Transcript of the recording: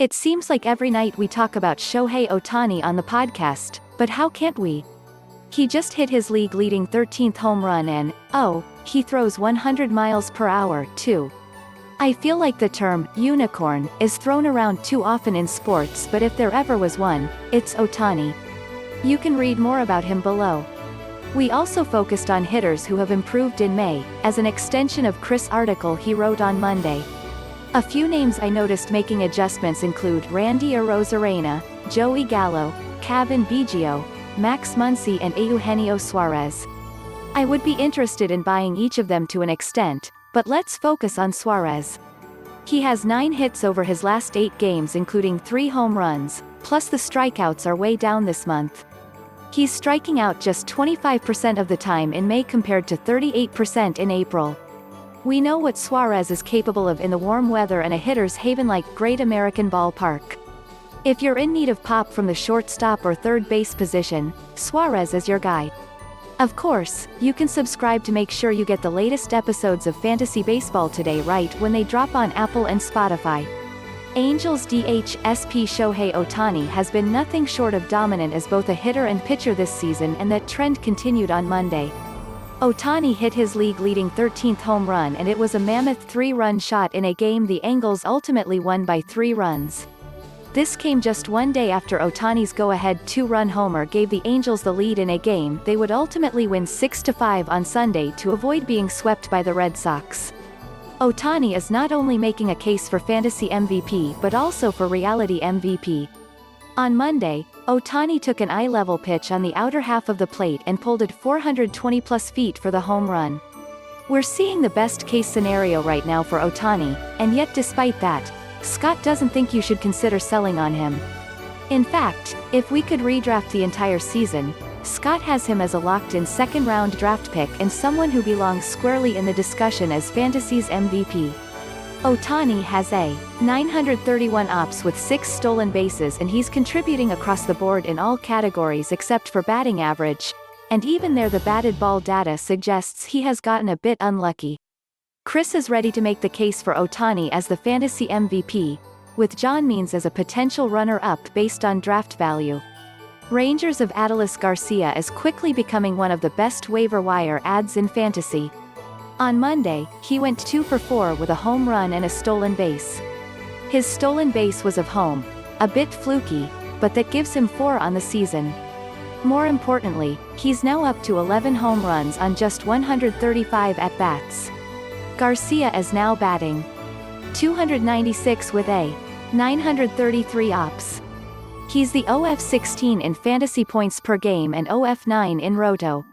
It seems like every night we talk about Shohei Ohtani on the podcast, but how can't we? He just hit his league-leading 13th home run and, oh, he throws 100 miles per hour, too. I feel like the term, unicorn, is thrown around too often in sports, but if there ever was one, it's Ohtani. You can read more about him below. We also focused on hitters who have improved in May, as an extension of Chris' article he wrote on Monday. A few names I noticed making adjustments include Randy Arozarena, Joey Gallo, Cavan Biggio, Max Muncy and Eugenio Suarez. I would be interested in buying each of them to an extent, but let's focus on Suarez. He has 9 hits over his last 8 games including 3 home runs, plus the strikeouts are way down this month. He's striking out just 25% of the time in May compared to 38% in April. We know what Suarez is capable of in the warm weather and a hitter's haven like Great American Ballpark. If you're in need of pop from the shortstop or third base position, Suarez is your guy. Of course, you can subscribe to make sure you get the latest episodes of Fantasy Baseball Today right when they drop on Apple and Spotify. Angels DH SP Shohei Ohtani has been nothing short of dominant as both a hitter and pitcher this season, and that trend continued on Monday. Ohtani hit his league-leading 13th home run, and it was a mammoth 3-run shot in a game the Angels ultimately won by 3 runs. This came just one day after Ohtani's go-ahead 2-run homer gave the Angels the lead in a game they would ultimately win 6-5 on Sunday to avoid being swept by the Red Sox. Ohtani is not only making a case for fantasy MVP but also for reality MVP. On Monday, Ohtani took an eye-level pitch on the outer half of the plate and pulled it 420-plus feet for the home run. We're seeing the best-case scenario right now for Ohtani, and yet despite that, Scott doesn't think you should consider selling on him. In fact, if we could redraft the entire season, Scott has him as a locked-in second-round draft pick and someone who belongs squarely in the discussion as fantasy's MVP. Ohtani has a 931 ops with 6 stolen bases, and he's contributing across the board in all categories except for batting average, and even there the batted ball data suggests he has gotten a bit unlucky. Chris is ready to make the case for Ohtani as the fantasy MVP, with John Means as a potential runner-up based on draft value. Rangers of Adolis Garcia is quickly becoming one of the best waiver wire adds in fantasy. On Monday, he went 2 for 4 with a home run and a stolen base. His stolen base was of home, a bit fluky, but that gives him 4 on the season. More importantly, he's now up to 11 home runs on just 135 at-bats. Garcia is now batting .296 with a 933 ops. He's the OF16 in fantasy points per game and OF9 in Roto.